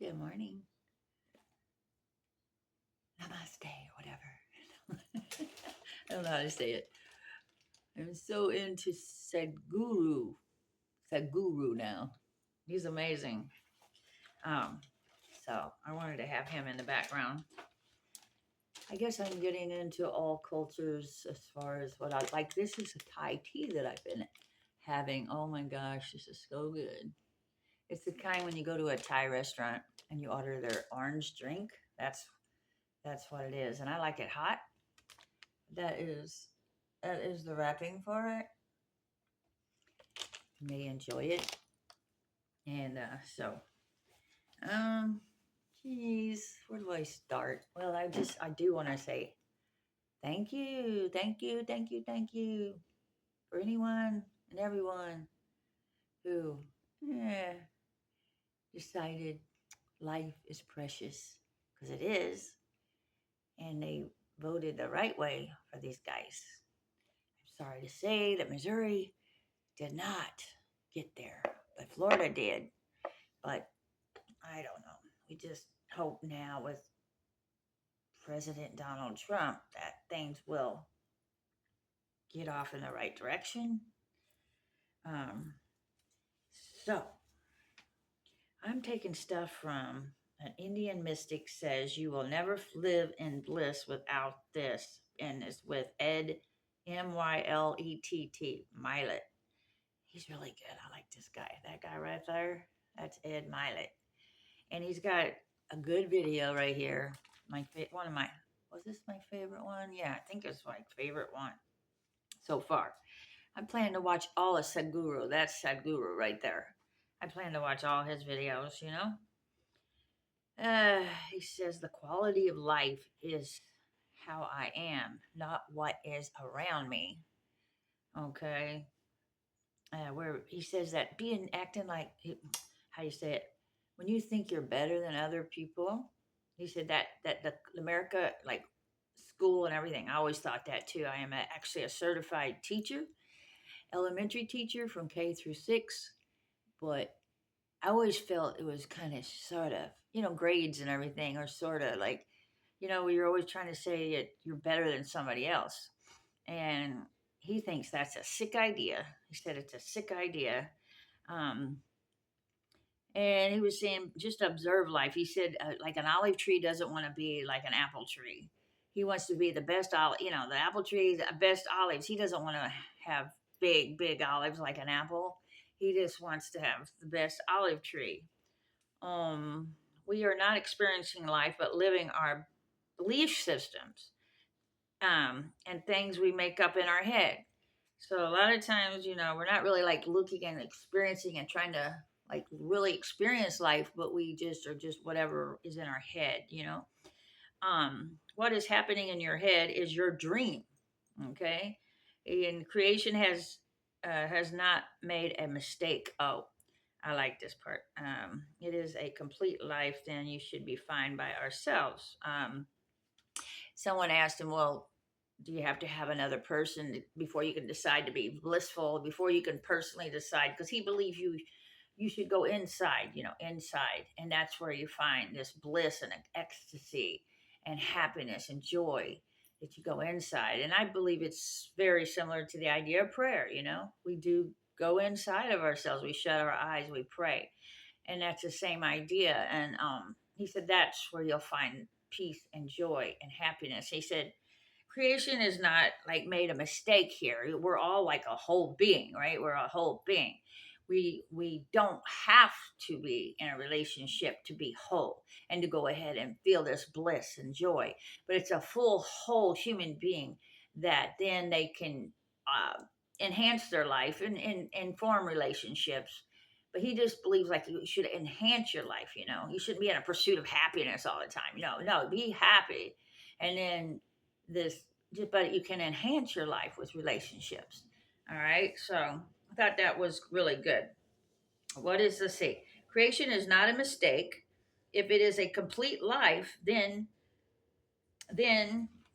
Good morning. Namaste, or whatever. I don't know how to say it. I'm so into Sadhguru now. He's amazing. Um, so I wanted to have him in the background. I guess I'm getting into all cultures as far as what I like. This is a Thai tea that I've been having. Oh my gosh, this is so good. It's the kind when you go to a Thai restaurant and you order their orange drink. That's what it is, and I like it hot. That is that is the wrapping for it. You may enjoy it, and um, geez, where do I start? Well, I do want to say thank you, thank you, thank you, thank you for anyone and everyone who yeah, decided life is precious because it is, and they voted the right way for these guys. I'm sorry to say that Missouri did not get there, but Florida did. But I don't know. We just hope now with President Donald Trump that things will get off in the right direction. Um, so I'm taking stuff from an Indian mystic says you will never live in bliss without this, and it's with Ed Mylett. He's really good. I like this guy. That guy right there. That's Ed Mylett, and he's got a good video right here. One of my was this my favorite one? Yeah, I think it's my favorite one so far. I plan to watch all of Sadhguru. That's Sadhguru right there. I plan to watch all his videos. He says the quality of life is how I am, not what is around me. Okay, where he says that being acting like how you say it when you think you're better than other people. He said that the America like school and everything. I always thought that too. I am actually a certified teacher, elementary teacher from K through 6, but I always felt it was kind of sort of grades and everything are sort of like you're always trying to say that you're better than somebody else, and he thinks that's a sick idea. He said it's a sick idea. Um, and he was saying, just observe life. He said, like an olive tree doesn't want to be like an apple tree. He wants to be the best olive, the apple tree, the best olives. He doesn't want to have big, big olives like an apple. He just wants to have the best olive tree. Um, we are not experiencing life, but living our belief systems and things we make up in our head. So a lot of times, we're not really like looking and experiencing and trying to like really experience life, but we just are just whatever is in our head. What is happening in your head is your dream. Okay, and creation has not made a mistake. Oh, I like this part. It is a complete life. Then you should be fine by ourselves. Someone asked him, well, do you have to have another person before you can decide to be blissful, before you can personally decide? Because he believes you should go inside, inside, and that's where you find this bliss and ecstasy and happiness and joy, that you go inside. And I believe it's very similar to the idea of prayer. We do go inside of ourselves, we shut our eyes, we pray, and that's the same idea. And he said that's where you'll find peace and joy and happiness. He said creation is not like made a mistake here. We're all like a whole being, right? We're a whole being. We don't have to be in a relationship to be whole and to go ahead and feel this bliss and joy. But it's a full whole human being that then they can enhance their life and form relationships. But he just believes like you should enhance your life. You shouldn't be in a pursuit of happiness all the time. No, be happy, and then this, but you can enhance your life with relationships. All right, so I thought that was really good. What is the say? Creation is not a mistake. If it is a complete life, then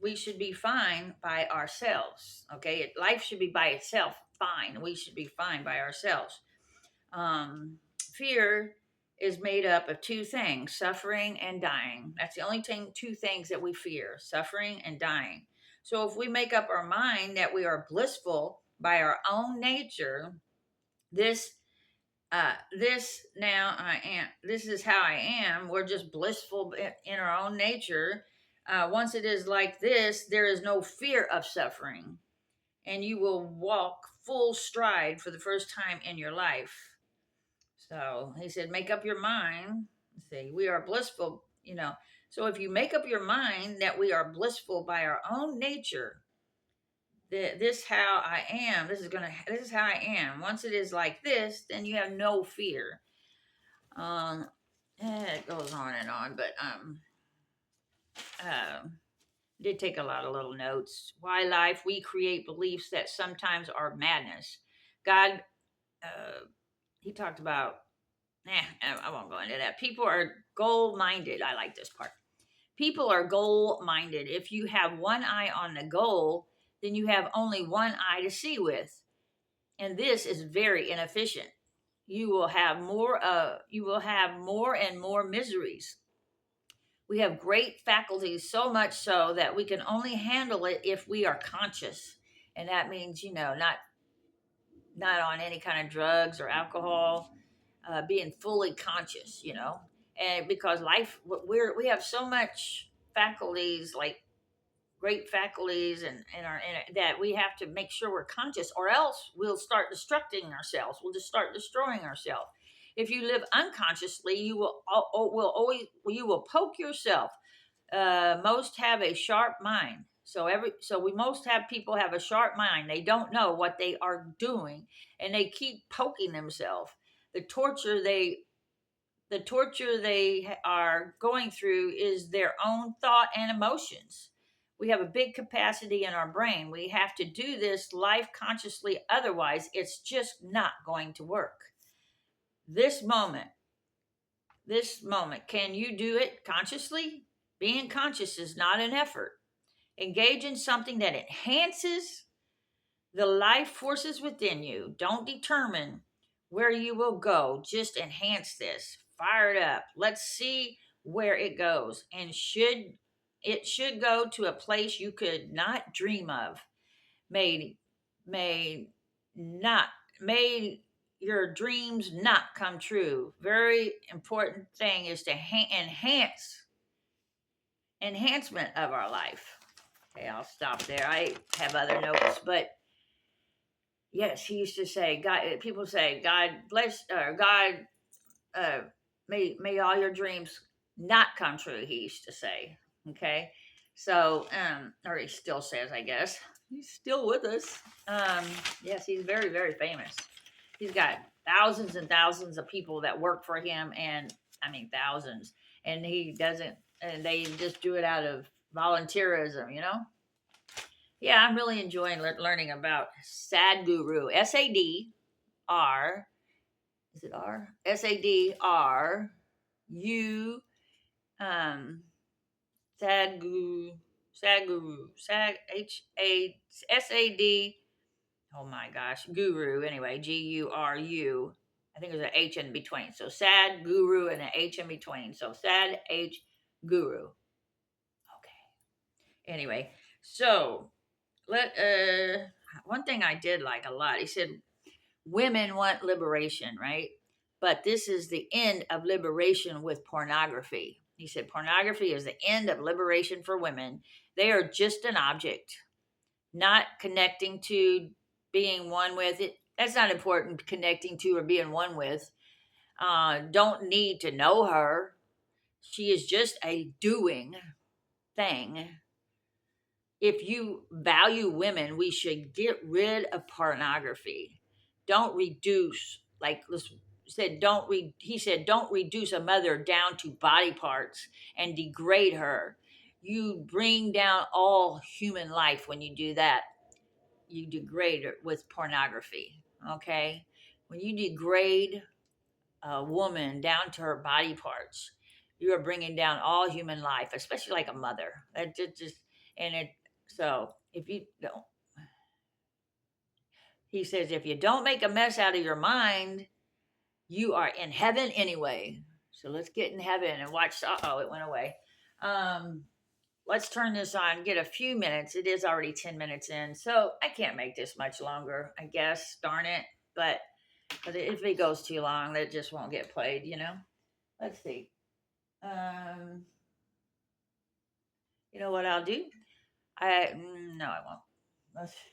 we should be fine by ourselves. Okay, life should be by itself fine. We should be fine by ourselves. Fear is made up of two things: suffering and dying. That's the only two things that we fear: suffering and dying. So if we make up our mind that we are blissful by our own nature, this this is how I am, we're just blissful in our own nature. Once it is like this, there is no fear of suffering, and you will walk full stride for the first time in your life. So he said, make up your mind. See, we are blissful, you know. So if you make up your mind that we are blissful by our own nature, this how I am. This is how I am. Once it is like this, then you have no fear. Um, it goes on and on, but uh, did take a lot of little notes. Why life? We create beliefs that sometimes are madness. God, uh, he talked about. I won't go into that. People are goal minded. I like this part. People are goal minded. If you have one eye on the goal, then you have only one eye to see with, and this is very inefficient. You will have more. You will have more and more miseries. We have great faculties, so much so that we can only handle it if we are conscious, and that means not on any kind of drugs or alcohol, being fully conscious, and because we have so much faculties, like great faculties, that we have to make sure we're conscious, or else we'll start destructing ourselves. We'll just start destroying ourselves. If you live unconsciously, you will poke yourself. Most have a sharp mind. So we most have people have a sharp mind. They don't know what they are doing, and they keep poking themselves. The torture they are going through is their own thought and emotions. We have a big capacity in our brain. We have to do this life consciously, otherwise it's just not going to work. This moment, can you do it consciously? Being conscious is not an effort. Engage in something that enhances the life forces within you. Don't determine where you will go. Just enhance this. Fire it up. Let's see where it goes. And it should go to a place you could not dream of. May not may your dreams not come true. Very important thing is to enhancement of our life. Okay, I'll stop there. I have other notes, but yes, he used to say, God, people say, God bless, God, uh, may all your dreams not come true. He used to say, okay. So, or he still says, I guess he's still with us. Yes, he's very, very famous. He's got thousands and thousands of people that work for him, and I mean thousands, and he doesn't, and they just do it out of volunteerism. Yeah, I'm really enjoying learning about Sadhguru. SADR. Is it R? SADRU. Sadhguru. Sadhguru. SAD. Oh my gosh. Guru. Anyway, GURU. I think there's an H in between. So Sad Guru and an H in between. So Sad H Guru. Okay. Anyway, so one thing I did like a lot. He said women want liberation, right? But this is the end of liberation with pornography. He said pornography is the end of liberation for women. They are just an object, not connecting to, being one with it. That's not important, connecting to or being one with. Don't need to know her. She is just a doing thing. If you value women, we should get rid of pornography. Don't reduce, like said, he said, don't reduce a mother down to body parts and degrade her. You bring down all human life when you do that. You degrade it with pornography. Okay? When you degrade a woman down to her body parts, you are bringing down all human life, especially like a mother. That just and it so if you don't, he says, if you don't make a mess out of your mind, You are in heaven anyway. So let's get in heaven and watch. Oh, it went away. Um, let's turn this on, get a few minutes. It is already 10 minutes in. So I can't make this much longer, I guess. Darn it. But if it goes too long, that just won't get played, you know? Let's see. Um, you know what I'll do? No, I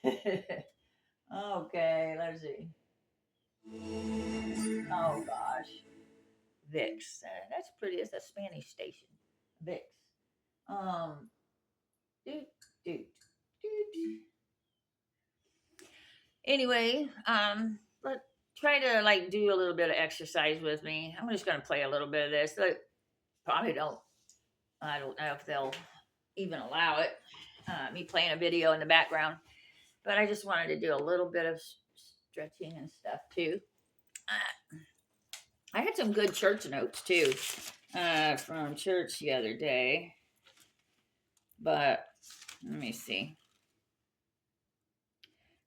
won't. Okay, let's see. Oh gosh, Vix. That's pretty. It's a Spanish station. Vix. Um, doot, doot, doot. Anyway, let try to like do a little bit of exercise with me. I'm just gonna play a little bit of this. Like, probably don't. I don't know if they'll even allow it. Me playing a video in the background, but I just wanted to do a little bit of stretching and stuff too. I had some good church notes too from church the other day, but let me see.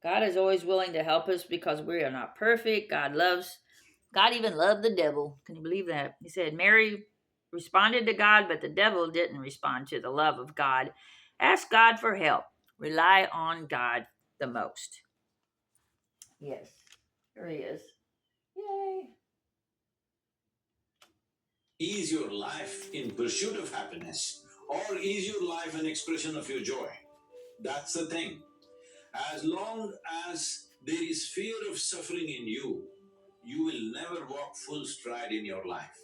God is always willing to help us because we are not perfect. God even loved the devil. Can you believe that? He said Mary responded to God, but the devil didn't respond to the love of God. Ask God for help. Rely on God the most. Yes, here he is. Yay. Is your life in pursuit of happiness, or is your life an expression of your joy? That's the thing. As long as there is fear of suffering in you, you will never walk full stride in your life.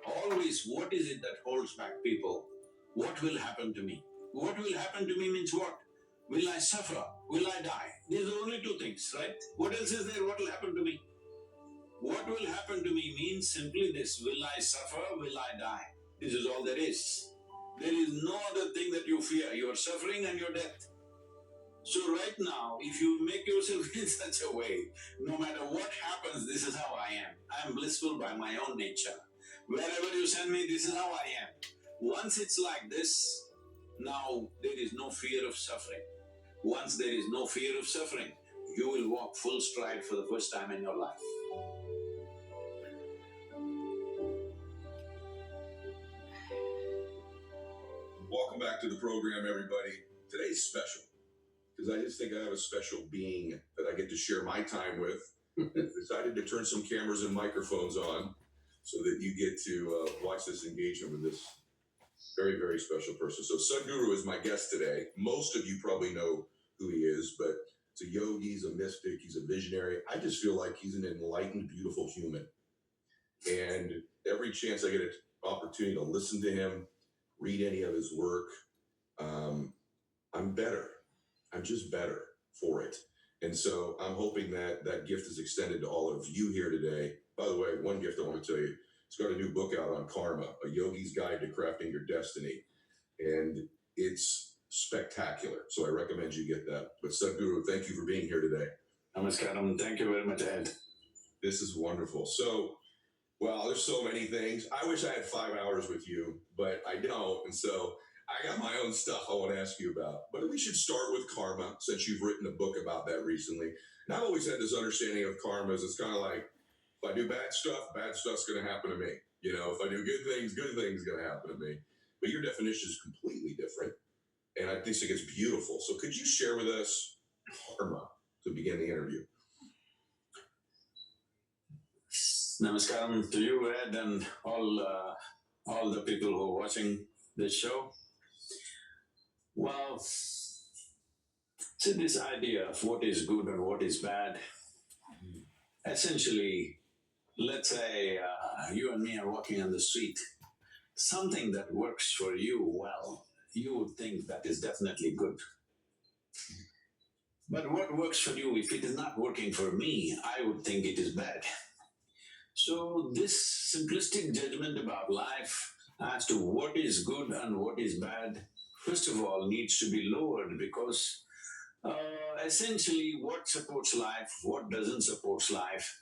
Always, what is it that holds back people? What will happen to me? What will happen to me means what? Will I suffer? Will I die? These are only two things, right? What else is there? What will happen to me? What will happen to me means simply this: will I suffer? Will I die? This is all there is. There is no other thing that you fear. Your suffering and your death. So right now, if you make yourself in such a way, no matter what happens, this is how I am. I am blissful by my own nature. Wherever you send me, this is how I am. Once it's like this, now there is no fear of suffering. Once there is no fear of suffering, you will walk full stride for the first time in your life. Welcome back to the program, everybody. Today's special because I just think I have a special being that I get to share my time with. I've decided to turn some cameras and microphones on so that you get to watch this engagement with this very, very special person. So Sadhguru is my guest today. Most of you probably know who he is, but he's a yogi, he's a mystic, he's a visionary. I just feel like he's an enlightened, beautiful human. And every chance I get an opportunity to listen to him, read any of his work, I'm better. I'm just better for it. And so I'm hoping that that gift is extended to all of you here today. By the way, one gift I want to tell you, it's got a new book out on karma, A Yogi's Guide to Crafting Your Destiny. And it's spectacular. So I recommend you get that. But Sadhguru, thank you for being here today. Namaskaram. Thank you very much, Ed. This is wonderful. So, well, there's so many things. I wish I had 5 hours with you, but I don't. And so I got my own stuff I want to ask you about. But we should start with karma, since you've written a book about that recently. And I've always had this understanding of karma as it's kind of like, if I do bad stuff's going to happen to me. You know, if I do good things going to happen to me. But your definition is completely different. And I think it's beautiful. So could you share with us karma to begin the interview? Namaskaram to you, Ed, and all the people who are watching this show. Well, see, this idea of what is good and what is bad, essentially, let's say you and me are walking on the street. Something that works for you well, you would think that is definitely good. But what works for you, if it is not working for me, I would think it is bad. So this simplistic judgment about life as to what is good and what is bad, first of all, needs to be lowered because essentially what supports life, what doesn't support life.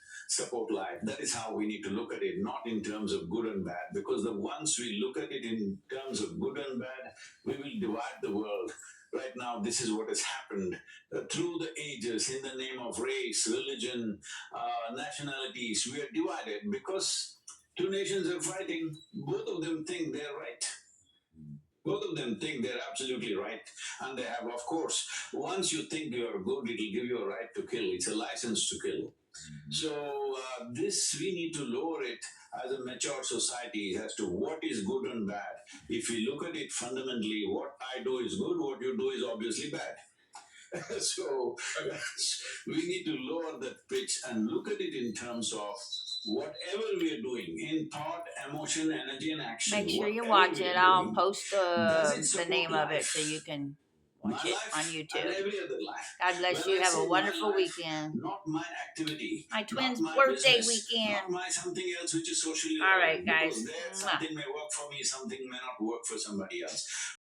That is how we need to look at it, not in terms of good and bad, because once we look at it in terms of good and bad, we will divide the world Right now, this is what has happened through the ages in the name of race, religion, nationalities. We are divided because two nations are fighting. Both of them think they're right. Both of them think they're absolutely right. And they have, of course, once you think you're good, it'll give you a right to kill. It's a license to kill. So, this we need to lower it as a mature society as to what is good and bad. If we look at it fundamentally, what I do is good, what you do is obviously bad. So we need to lower that pitch and look at it in terms of whatever we are doing in thought, emotion, energy, and action. Make sure you Whatever watch we it. are I'll doing, post does it the support name of it so you life? can My watch it on life and YouTube. every other life. God bless When you. I Have a say my wonderful life, weekend. not my activity, My not twins' my birthday business, not weekend. my something else which is socially All right, relevant. guys. Because there Mwah. something may work for me, something may not work for somebody else.